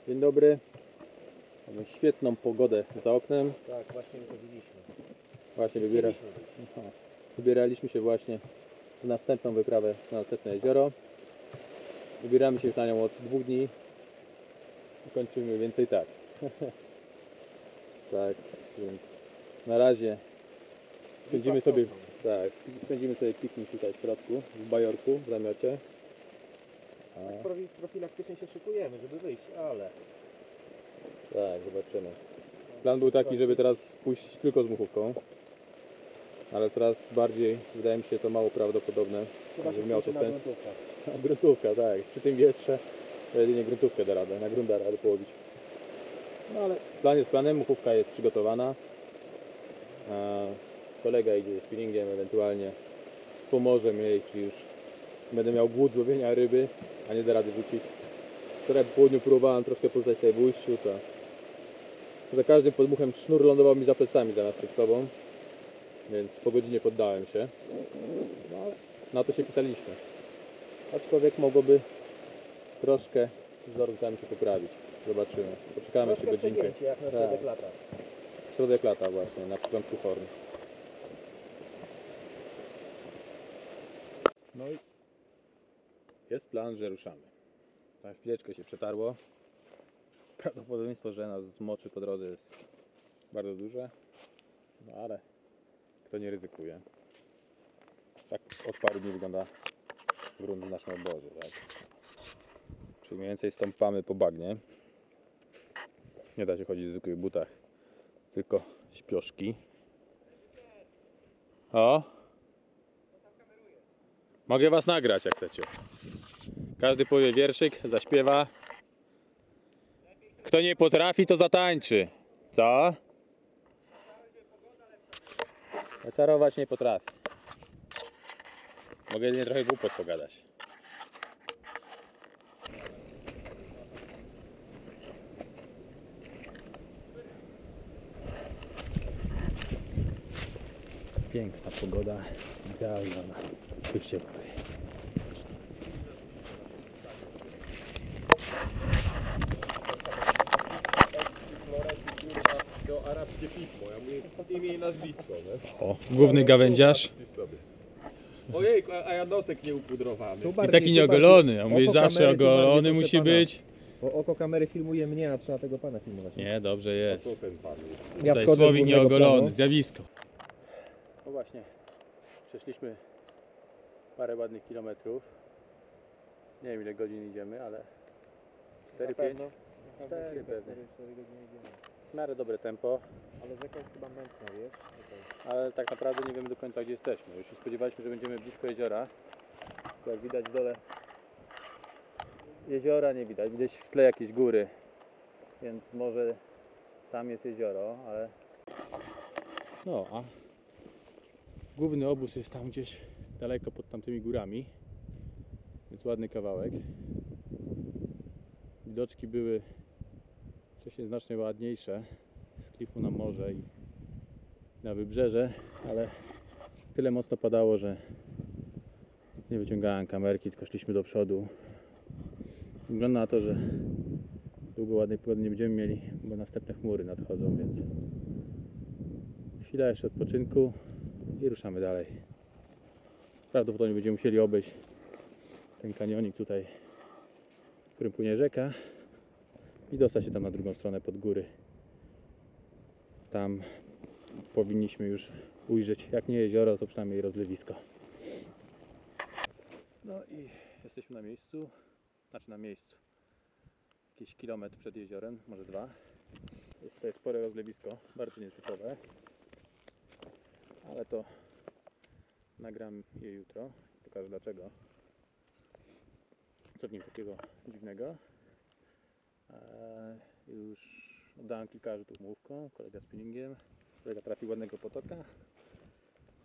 Dzień dobry. Mamy świetną pogodę za oknem. Tak, właśnie wychodziliśmy. Właśnie wybieraliśmy się właśnie na następną wyprawę na następne jezioro. Wybieramy się już na nią od 2 dni i kończymy mniej więcej tak. Tak, więc na razie spędzimy sobie piknik tutaj w środku, w bajorku, w namiocie. Tak profilaktycznie się szykujemy, żeby wyjść, ale... Tak, zobaczymy. Plan był taki, żeby teraz pójść tylko z muchówką, ale coraz bardziej wydaje mi się to mało prawdopodobne, żeby miał to sens. Gruntówka, tak. Przy tym wietrze to jedynie gruntówkę da radę, na grunt da radę połowić. No ale plan jest planem, muchówka jest przygotowana. Kolega idzie ze spinningiem, ewentualnie pomoże mi, jeśli już będę miał głód łowienia ryby, a nie da rady wrócić. Wczoraj po południu próbowałem troszkę pozostać tutaj w ujściu, to za każdym podmuchem sznur lądował mi za plecami zamiast przed sobą, więc po godzinie poddałem się. No ale na to się pisaliśmy. Aczkolwiek mogłoby troszkę z warunkami się poprawić. Zobaczymy. Poczekamy jeszcze godzinkę. Jak na środek lata. Środek lata właśnie, na początku formy. No i jest plan, że ruszamy. Na chwileczkę się przetarło. Prawdopodobieństwo, że nas zmoczy po drodze jest bardzo duże. No ale kto nie ryzykuje. Tak od paru dni wygląda grunt w naszym obozie, tak? Czyli mniej więcej stąpamy po bagnie. Nie da się chodzić w zwykłych butach, tylko śpioszki. O! Mogę was nagrać jak chcecie. Każdy powie wierszyk, zaśpiewa. Kto nie potrafi, to zatańczy. Co? Zaczarować nie potrafi. Mogę jedynie trochę głupot pogadać. Piękna pogoda, idealna na pójście w góry. To arabskie pismo, ja mówię imię i nazwisko, nie? O, główny gawędziarz. Ojejku, a ja nosek nie upudrowany. I taki nieogolony, a mówisz zawsze ogolony musi być. Bo oko kamery filmuje mnie, a trzeba tego pana filmować. Nie, dobrze jest. Co ten pan jest? Ja Tutaj wchodzę z słowik głównego nieogolony, planu. zjawisko. No właśnie, przeszliśmy parę ładnych kilometrów. Nie wiem ile godzin idziemy, ale 4-5. 4 pewnie. W miarę dobre tempo, Ale rzeka jest chyba mętna, wiesz? ale tak naprawdę nie wiemy do końca gdzie jesteśmy. Już się spodziewaliśmy, że będziemy blisko jeziora. Jak widać w dole jeziora nie widać, gdzieś w tle jakieś góry, więc może tam jest jezioro, ale no a główny obóz jest tam gdzieś daleko pod tamtymi górami, więc ładny kawałek. Widoczki były wcześniej znacznie ładniejsze z klifu na morze i na wybrzeże, ale tyle mocno padało, że nie wyciągałem kamerki, tylko szliśmy do przodu. Wygląda na to, że długo ładnej pogody nie będziemy mieli, bo następne chmury nadchodzą, więc chwila jeszcze odpoczynku i ruszamy dalej. Prawdopodobnie będziemy musieli obejść ten kanionik tutaj, w którym płynie rzeka i dostać się tam na drugą stronę pod góry. Tam powinniśmy już ujrzeć, jak nie jezioro, to przynajmniej rozlewisko. No i jesteśmy na miejscu. Znaczy na miejscu. Jakiś kilometr przed jeziorem, może 2. Jest tutaj spore rozlewisko, bardzo nietypowe. Ale to nagram je jutro. Pokażę dlaczego. Co w nim takiego dziwnego. Już oddałem kilka rzutów muchówką, kolega spinningiem. Kolega trafił ładnego potoka.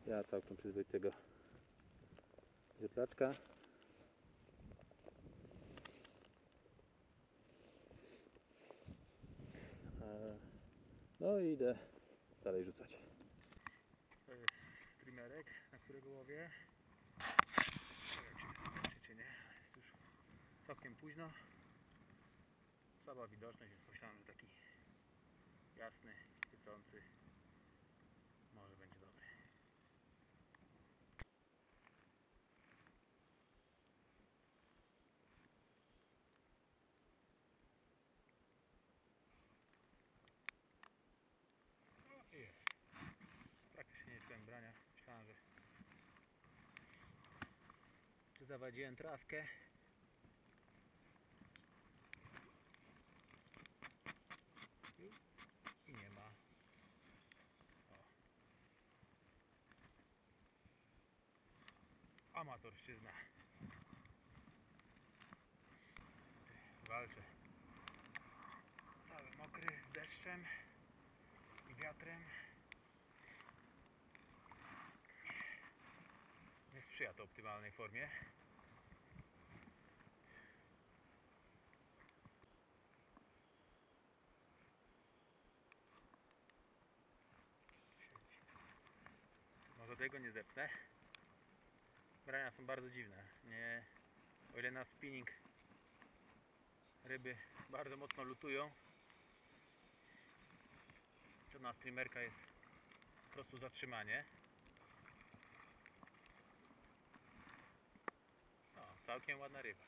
Ja całkiem przyzwoitego zieplaczka. No i idę dalej rzucać. To jest streamerek, na którego łowię. Nie wiem, czy nie. Jest już całkiem późno. Trzeba słaba widoczność, więc myślałem, że taki jasny, świecący może będzie dobry. No i jest. Praktycznie nie czułem brania. Myślałem, że zawadziłem trawkę. I nie ma. O. Amatorszczyzna. Walczę. Cały mokry z deszczem i wiatrem. Nie sprzyja to optymalnej formie. Może tego nie zepnę. Brania są bardzo dziwne. Nie, o ile na spinning ryby bardzo mocno lutują, to na streamerka jest po prostu zatrzymanie. O, całkiem ładna ryba.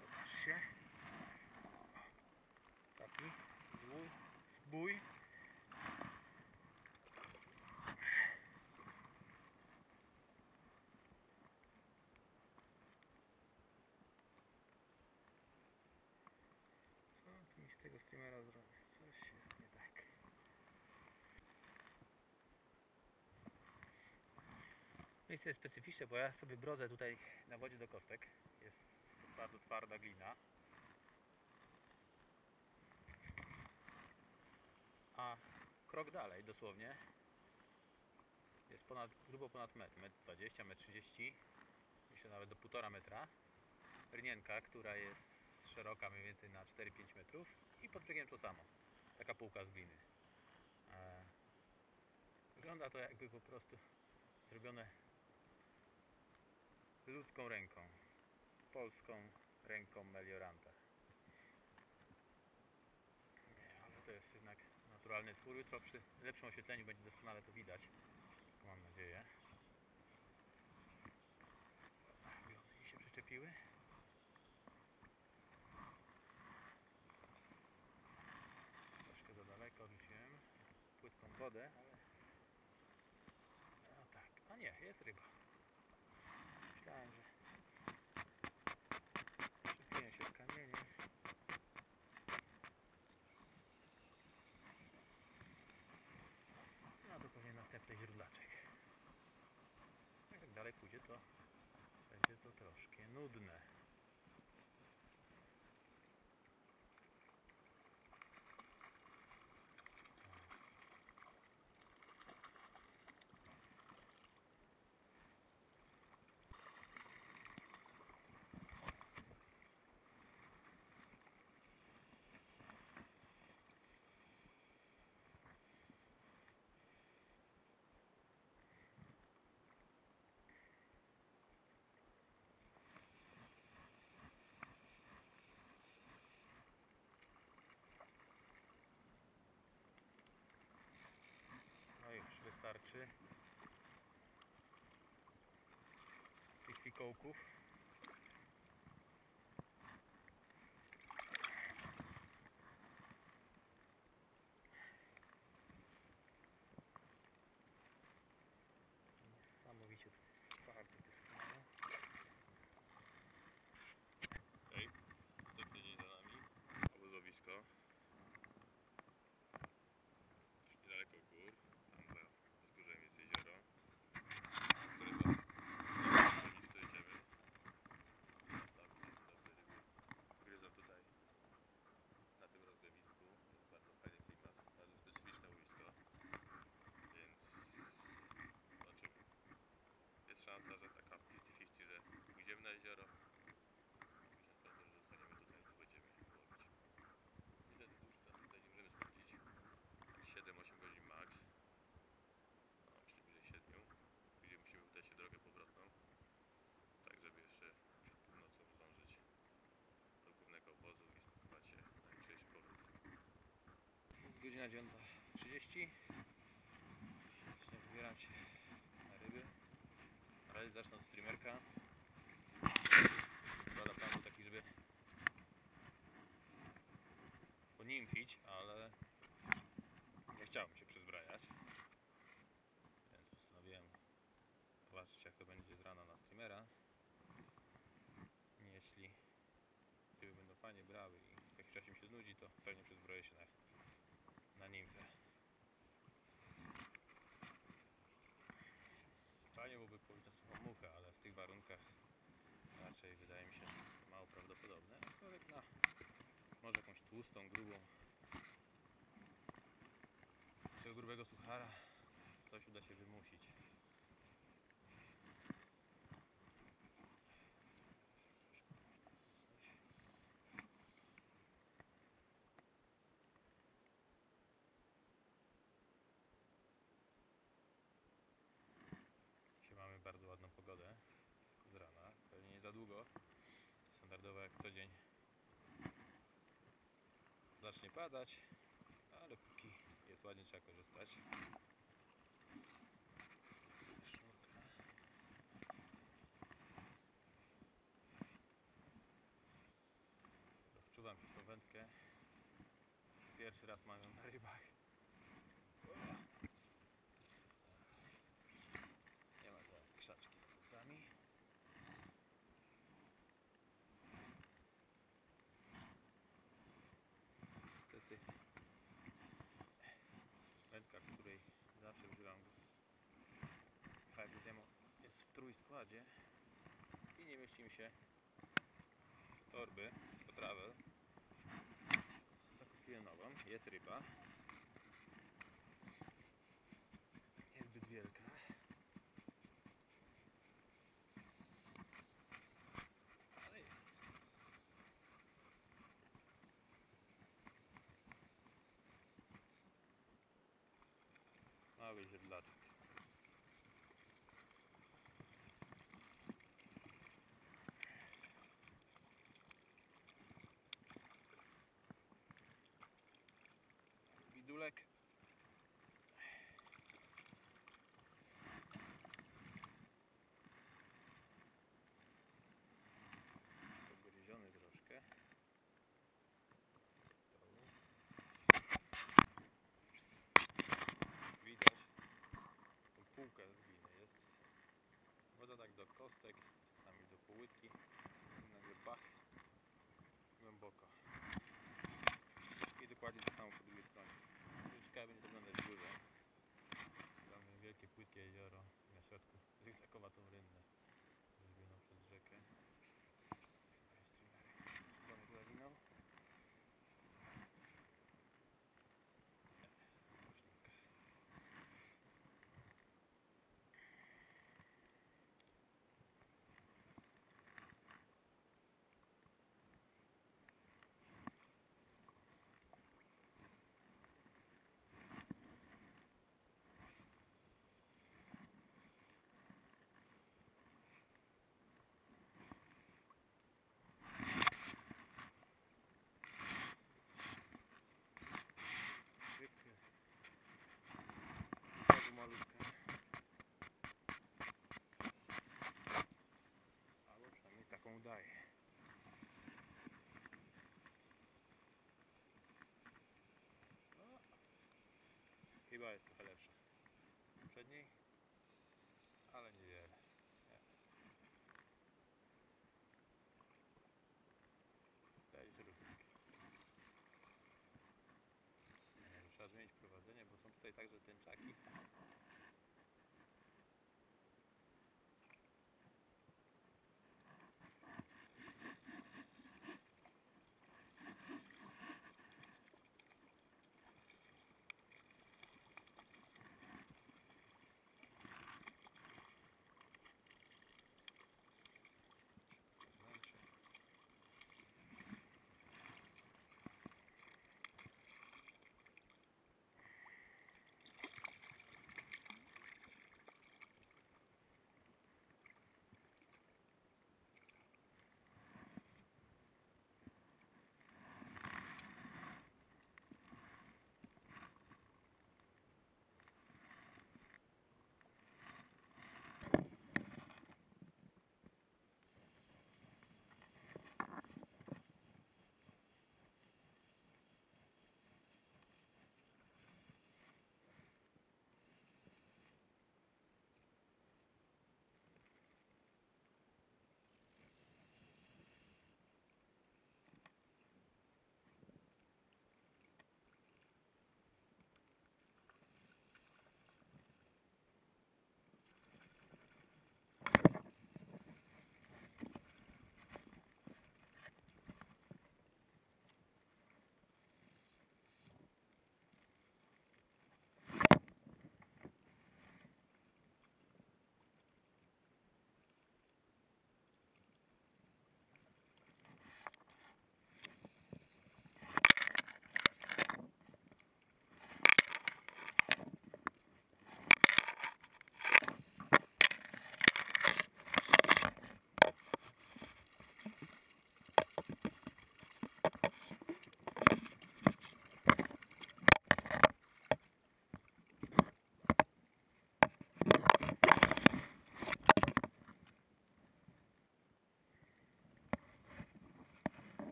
Zobaczcie. Taki zbój. Co tu mi z tego streamera zrobię? Coś jest nie tak. Miejsce jest specyficzne, bo ja sobie brodzę tutaj na wodzie do kostek. Jest bardzo twarda glina. A krok dalej dosłownie jest grubo ponad metr, 1,20 m, 1,30 m, myślę nawet do 1,5 metra. Rynienka, która jest szeroka mniej więcej na 4-5 metrów i pod brzegiem to samo. Taka półka z gliny. Wygląda to jakby po prostu zrobione ludzką ręką. Polską ręką melioranta. Nie, ale to jest jednak naturalny twór. Jutro przy lepszym oświetleniu będzie doskonale to widać. Mam nadzieję. Glony się przyczepiły. Troszkę za daleko rzuciłem płytką wodę, ale... No tak, a nie, jest ryba. Myślałem, że przypiję się w kamienie. No to pewnie następny źródlaczek. Jak tak dalej pójdzie, to będzie to troszkę nudne. No już wystarczy tych fikołków. Niesamowicie twardy dyskano. Hej, następny dzień za nami. Obozowisko. Niedaleko gór. Tam za wzgórzem jest jezioro. Które chyba nic to jedziemy. Godzina 9:30. Właśnie wybieram się na ryby. Na razie zacznę od streamerka. Dla planu taki, żeby ponimfić, ale nie chciałem się przyzbrajać. Więc postanowiłem zobaczyć, jak to będzie z rana na streamera. Jeśli ryby będą fajnie brały i w jakimś czasie mi się znudzi, to pewnie przyzbroję się na nimfę. Fajnie byłoby pójść na suchą muchę, ale w tych warunkach raczej wydaje mi się mało prawdopodobne. Aczkolwiek na może jakąś tłustą, grubą, tego grubego suchara coś uda się wymusić. Dzisiaj mamy bardzo ładną pogodę z rana, pewnie nie za długo. Standardowo jak co dzień zacznie padać, ale póki jest ładnie, trzeba korzystać. Wczuwam się w tą wędkę. Pierwszy raz mam ją na rybach. Nie ma teraz krzaczki pod plecami. Niestety wędka, której zawsze używam Five Demo, jest w trójskładzie i nie mieści mi się do torby, do travel. Zakupiłem nową, jest ryba. Niezbyt wielka. Ale jest. Mały żydlaczek. Widulek. Pogryziony troszkę. Widać tą półkę z gliny. Jest woda tak do kostek, czasami do połydki. I nagle bach, głęboko. I dokładnie to samo po drugiej stronie. Ciekawe będzie to wyglądać z górze. Mamy wielkie, płytkie jezioro i na środku jest akowatą rynnę zrobioną przez rzekę. Mamy tu lawiną. Znowu malutka. Albo przynajmniej taką udaje. No, chyba jest trochę lepsza od poprzedniej, ale niewiele. Nie. Daje się różniczki. Trzeba zmienić prowadzenie, bo są tutaj także tęczaki.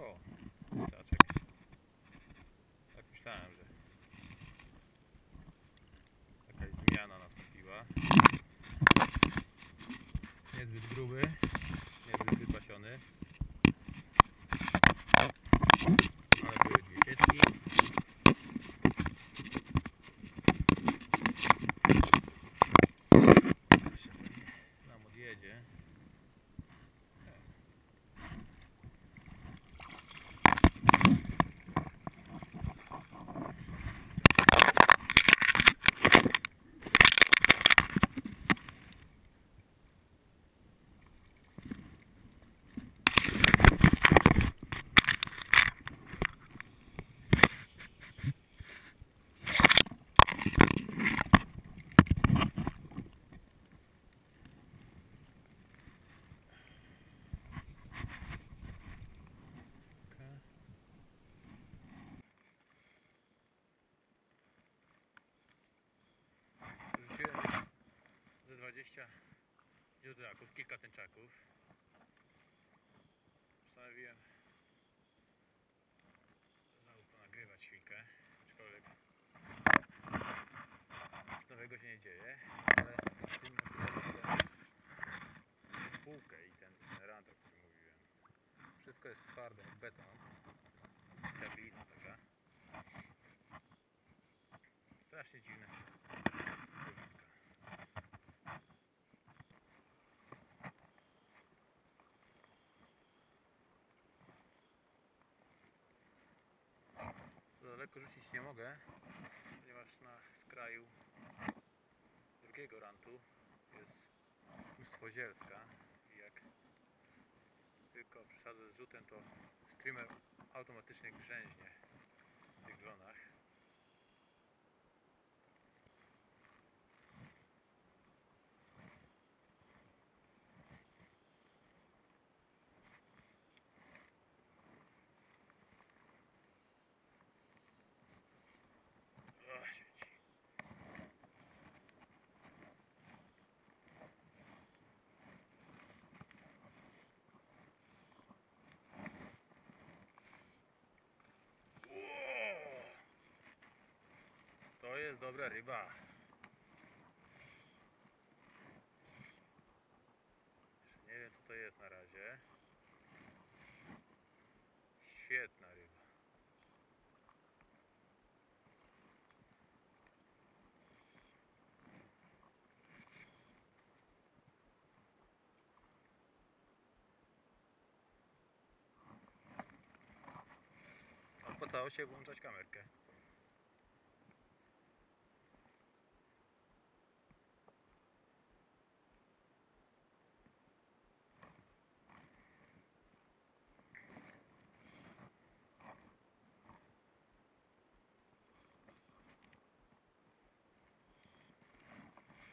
O, taczek. Tak myślałem, że jakaś zmiana nastąpiła. Niezbyt gruby, niezbyt wypasiony. Ale były dwie sieczki. Nam odjedzie. Wrzuciłem ze 20 dziodraków, kilka tęczaków. Postanowiłem znowu ponagrywać chwilkę, aczkolwiek nic nowego się nie dzieje, ale w tym razem półkę i ten rant, o którym mówiłem. Wszystko jest twarde jak beton. To jest glina taka. Strasznie dziwne zjawiska. Za daleko rzucić nie mogę, ponieważ na skraju drugiego rantu jest mnóstwo zielska i jak tylko przesadzę z rzutem, to streamer automatycznie grzęźnie w tych glonach. O, sieci. To jest dobra ryba. Nie wiem, co to jest na razie. Świetna ryba. Opłacało się włączać kamerkę.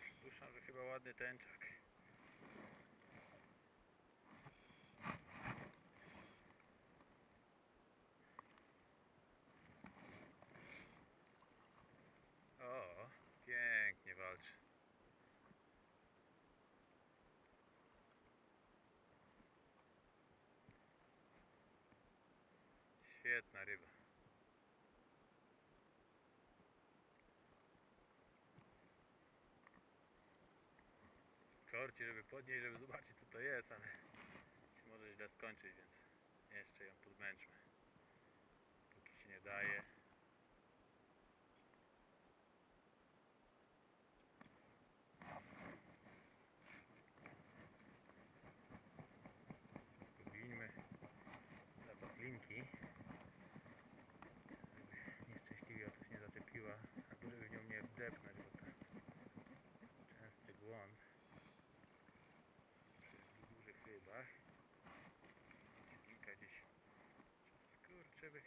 Przypuszczam, że chyba ładny tęczak. O, pięknie walczy. Świetna ryba. Korci, żeby podnieść, żeby zobaczyć, co to jest, ale się może źle skończyć, więc jeszcze ją podmęczmy. Póki się nie daje. Powińmy zapas linki, żeby nieszczęśliwie o coś nie zaczepiła, albo żeby w nią nie wdepnąć, bo to częsty błąd przy dużych rybach. Linka gdzieś, skurczybyk,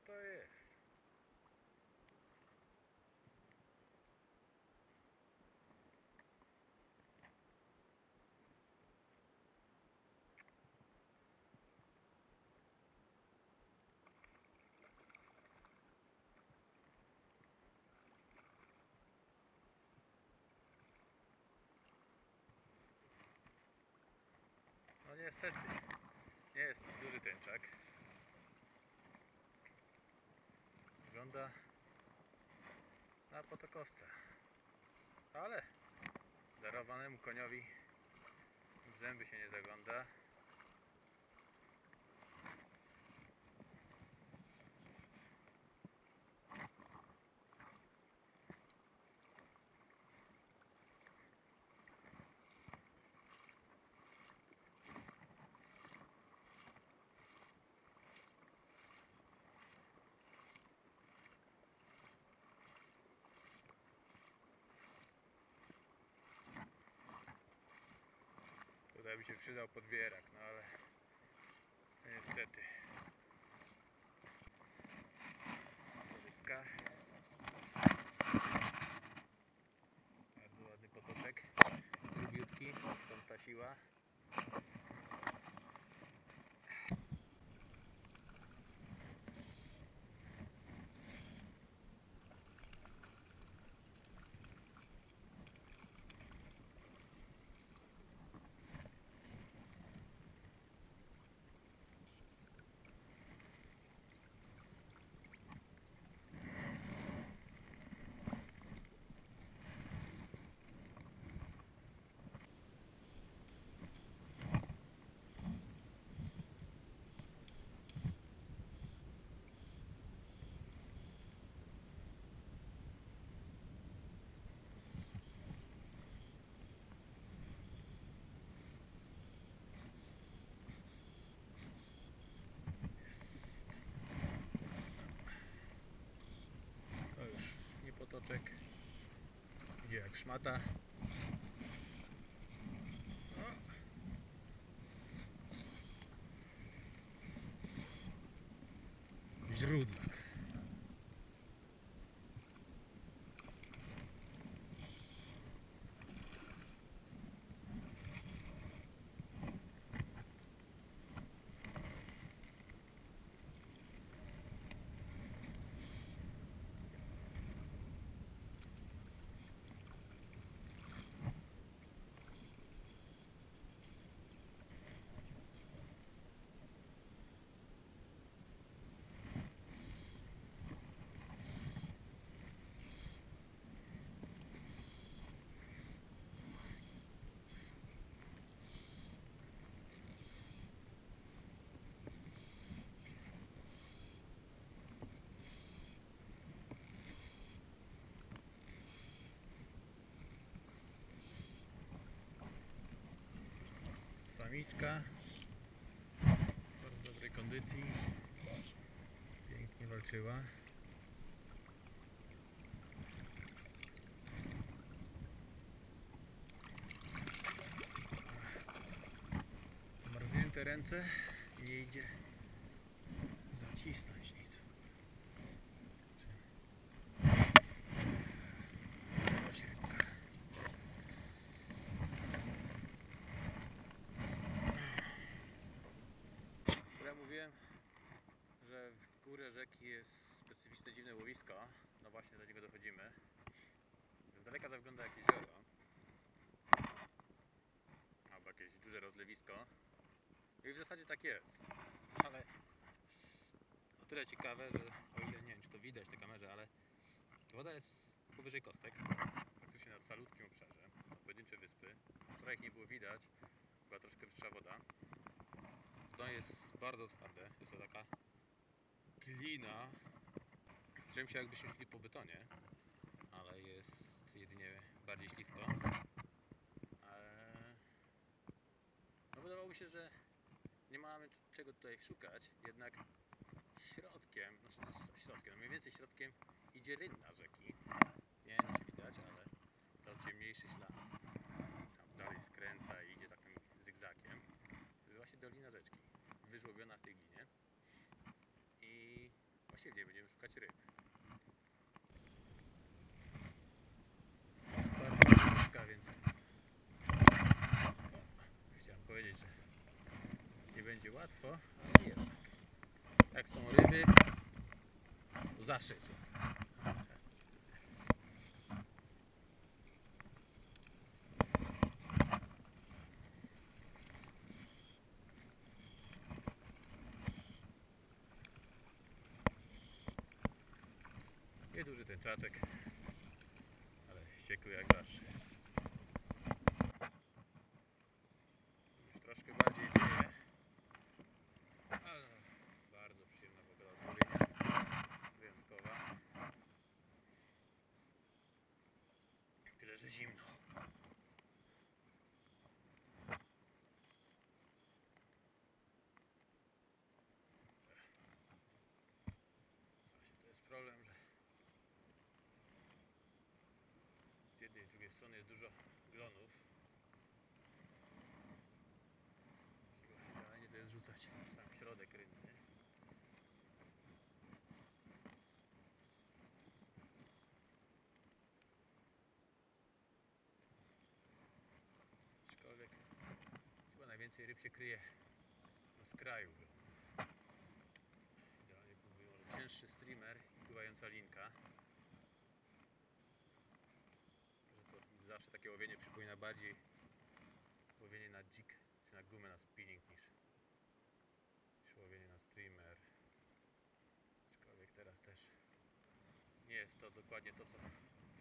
to jest. No niestety, nie jest wygląda na potokowca. Ale darowanemu koniowi w zęby się nie zagląda. Tutaj by się przydał podbierak, no ale no niestety. Poryska. Bardzo ładny potoczek. Grubiutki, stąd ta siła. Potoczek idzie jak szmata. W źródlach. Samiczka w bardzo dobrej kondycji, pięknie walczyła. Marznięte ręce i nie idzie zacisnąć nic. Ja mówiłem, że w górę rzeki jest specyficzne dziwne łowisko. No właśnie do niego dochodzimy. Z daleka to wygląda jak jezioro. Albo jakieś duże rozlewisko. I w zasadzie tak jest. Ale o tyle ciekawe, że o ile nie wiem czy to widać na kamerze, ale woda jest powyżej kostek. Praktycznie na calutkim obszarze. Pojedyncze wyspy. Wczoraj ich nie było widać. Była troszkę wyższa woda. Dno jest bardzo twarde. Jest to taka glina. Czułem się jakbyśmy szli po betonie. Ale jest jedynie bardziej ślisko. No wydawało mi się, że nie mamy czego tutaj szukać, jednak środkiem, no mniej więcej środkiem idzie rynna rzeki. Nie wiem czy widać, ale to ciemniejszy ślad. Tam dalej skręca i idzie takim zygzakiem. To jest właśnie dolina rzeczki, wyżłobiona w tej glinie. I właśnie w niej będziemy szukać ryb. Jest bardzo bliska, więc chciałem powiedzieć, że nie będzie łatwo, ale jednak. Jak są ryby, to zawsze jest łatwo. Nieduży ten czaczek, ale wściekły jak zawsze. Już troszkę bardziej dzieje, ale bardzo przyjemna pogoda odmówienia, wyjątkowa. Tyle, że zimno. Właśnie to jest problem, że z jednej i z drugiej strony jest dużo glonów. Chyba idealnie to jest rzucać w sam środek rynny. Aczkolwiek chyba najwięcej ryb się kryje na skraju glonów. Idealnie byłby może cięższy streamer i pływająca linka. Że to zawsze takie łowienie przypomina bardziej łowienie na dzik czy na gumę na spinning niż łowienie na streamer. Aczkolwiek teraz też nie jest to dokładnie to, co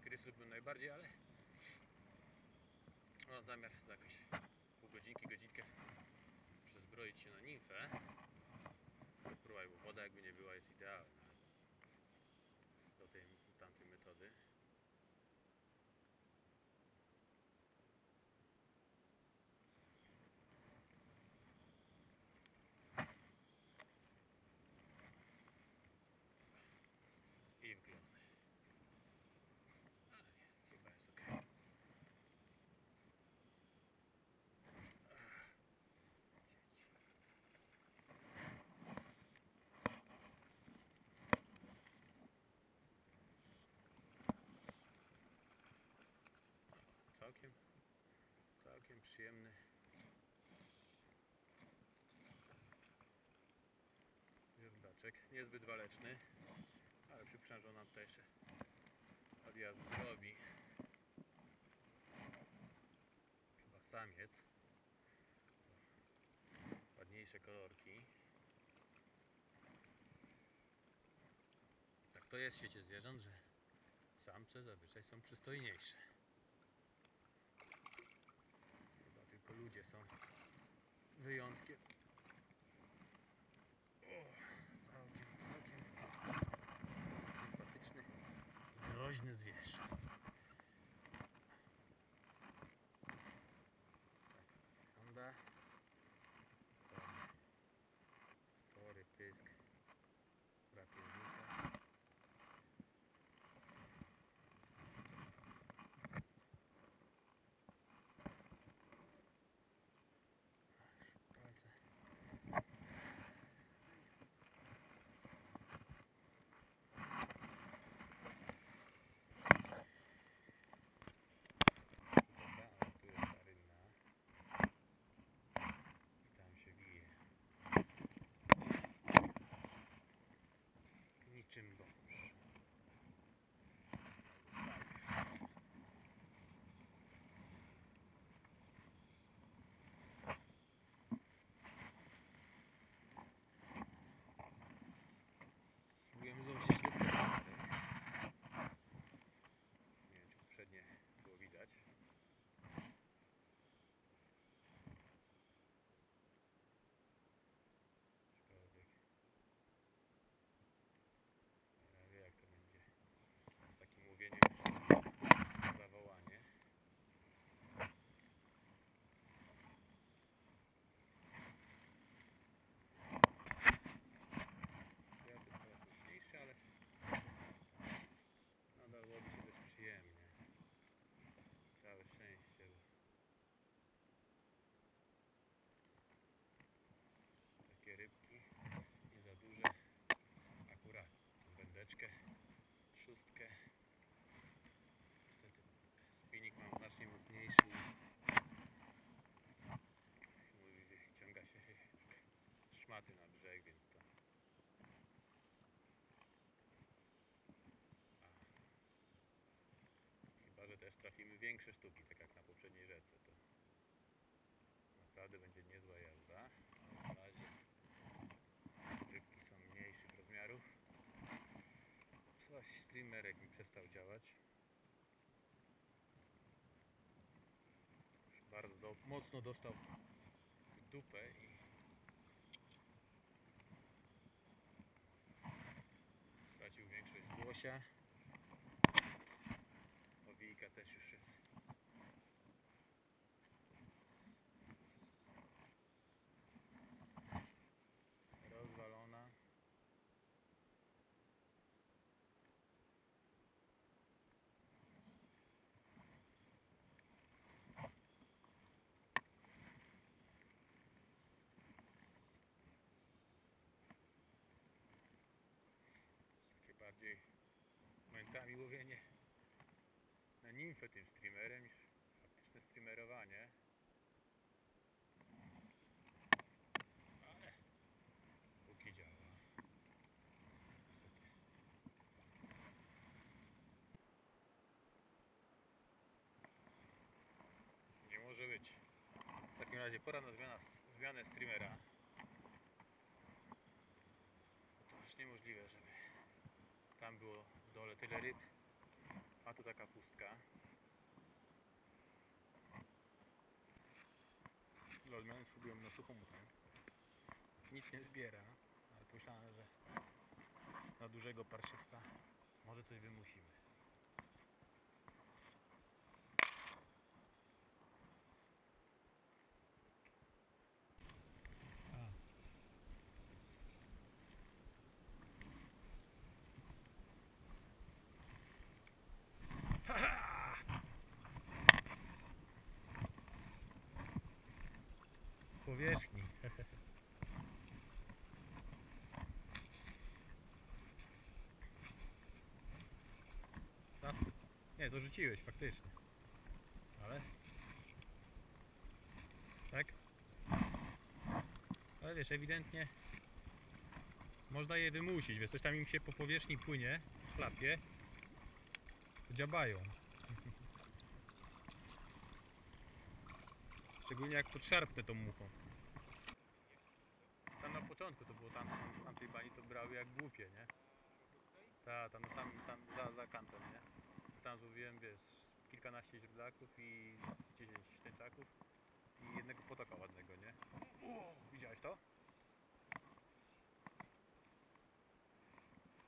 Krys lubił najbardziej, ale mam zamiar za jakieś pół godzinki, godzinkę przezbroić się na nimfę. Spróbuj, bo woda jakby nie była jest idealna do tamtej metody. I w glony. Ale nie, chyba jest ok. Całkiem przyjemny. Wierdaczek, niezbyt waleczny, ale przypuszczam, że on nam tutaj jeszcze odjazd zrobi. Chyba samiec. Ładniejsze kolorki. Tak to jest w świecie zwierząt, że samce zazwyczaj są przystojniejsze. Chyba tylko ludzie są wyjątkiem. O, całkiem sympatyczny, groźny zwierz. Tak wygląda. Spory pysk drapieżnika. Palce. Dobra, tu jest ta rynna. I tam się bije. Niczym wąż. Spróbujemy złożyć śrubkę. Nie wiem, czy poprzednie było widać. Aczkolwiek ja wiem, jak to będzie w takim łowieniu zawołanie. Ja to coraz mocniejszy, ale nadal łowi się dość przyjemnie. Całe szczęście, bo takie rybki nie za duże, akurat wędeczkę, szóstkę. Niestety spinning mam znacznie mocniejszy i mówi, że ciąga się szmaty na brzeg, więc to chyba, że też trafimy większe sztuki, tak jak na poprzedniej rzece, to naprawdę będzie niezła jazda. Na razie rybki są mniejszych rozmiarów. Coś streamerek przestał działać. Bardzo mocno dostał w dupę i stracił większość głosia. Owijka też już jest rozwalona. Takie bardziej momentami łowienie na nimfę tym streamerem niż faktyczne streamerowanie. Ale póki działa. Nie może być. W takim razie pora na zmianę streamera. To już niemożliwe, żeby tam było w dole tyle ryb, a tu taka pustka. Lolman spróbuję na suchą muchę. Nic nie zbiera, ale pomyślałem, że na dużego parszywca może coś wymusimy. Z powierzchni. Co? Nie, dorzuciłeś faktycznie. Ale? Tak? Ale wiesz, ewidentnie można je wymusić, wiesz, coś tam im się po powierzchni płynie, chlapie, to dziabają. Szczególnie jak podszarpnę tą muchą. Tam na początku to było tam, z tamtej bani to brały jak głupie, nie? Tak, tam, tam za kantem, nie? Tam złowiłem, wiesz, kilkanaście źródlaków i 10 tęczaków i jednego potoka ładnego, nie? Widziałeś to?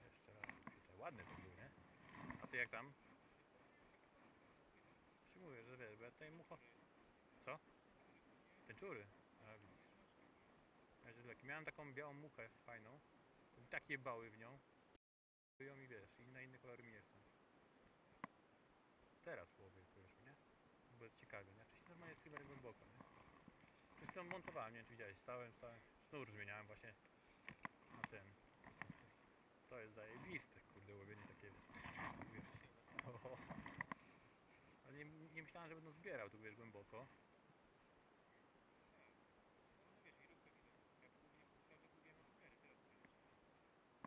Jeszcze raz tutaj, ładny to był, nie? A ty jak tam? Ci mówię, że wiesz, bo ja tutaj mucho... Co? Tęczury? A widzisz. Ja źródlaki. Miałem taką białą muchę fajną, i tak jebały w nią. Ją i wiesz, na inny kolor mi nie chcą. Teraz łowię, wiesz, nie? Bo jest ciekawie, nie? Wcześniej normalnie jest chyba głęboko, nie? Przed chwilą montowałem, nie wiem czy widziałeś, stałem, sznur zmieniałem właśnie na ten. To jest zajebiste, kurde, łowienie takie, wiesz. Oho. Ale nie myślałem, że będą zbierał tu, wiesz, głęboko.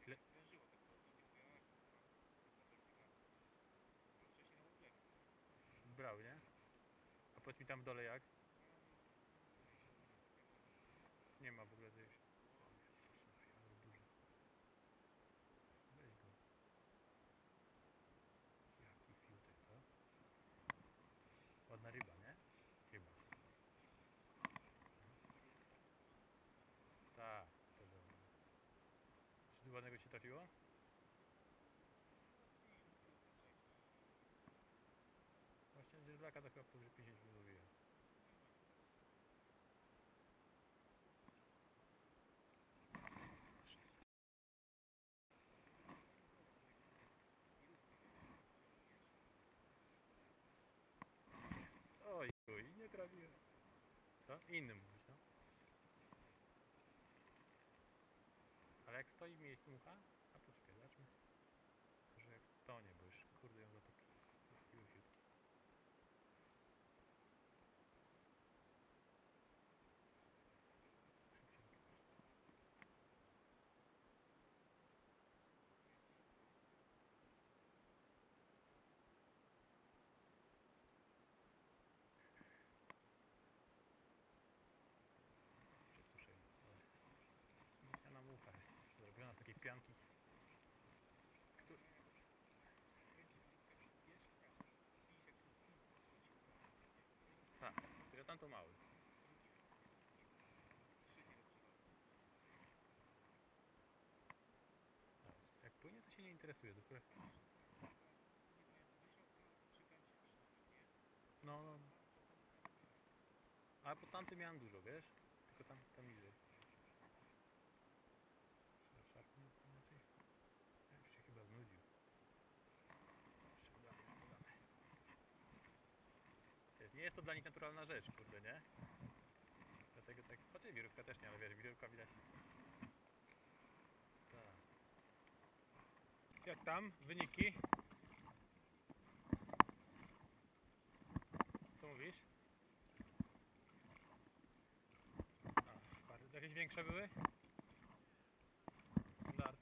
Ile? Brał, nie? A powiedz mi tam w dole jak? Nie ma w ogóle tej... Ale duży. Weź go. Jaki fiutek, co? Ładna ryba, nie? Chyba. Tak, to dobra. Coś ładnego ci trafiło? Właśnie z źródlaka to chyba powyżej 50 wyłowiłem. Oj, nie trafiłem. Co? Innym mówisz, no? Ale jak stoi w miejscu mucha? A poczekaj, zobaczmy. Może jak tonie, bo już kurde ją zatopił. Przesuszenie. Muchana mucha jest zrobiona z takiej pianki. nie interesuje, dopiero... No, no. Ale po tamtym miałem dużo, wiesz? Tylko tam niżej. Szarpnę inaczej. Ja już się chyba znudził. Jeszcze gadamy. Wiesz, nie jest to dla nich naturalna rzecz, kurde, nie? Dlatego tak... Chociaż wirówka też nie, ale wiesz, wirówka widać. Tak. Jak tam? Wyniki? Co mówisz? Jakieś większe były? Standard.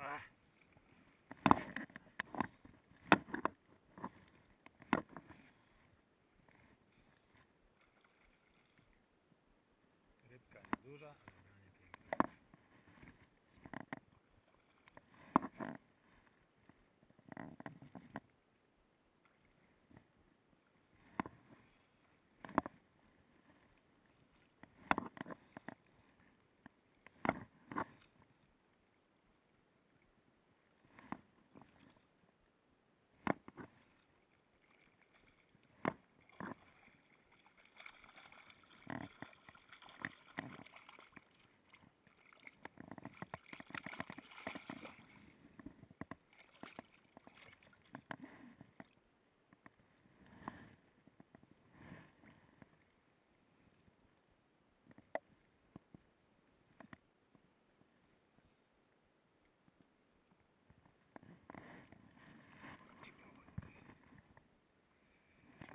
Ach. Rybka nieduża, ale generalnie piękna.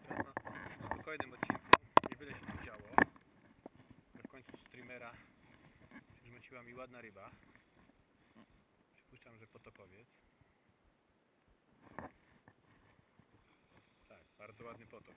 Teraz na spokojnym odcinku, niewiele się tu działo. Ale w końcu streamera przyrzuciła mi ładna ryba. Przypuszczam, że potokowiec. Tak, bardzo ładny potok.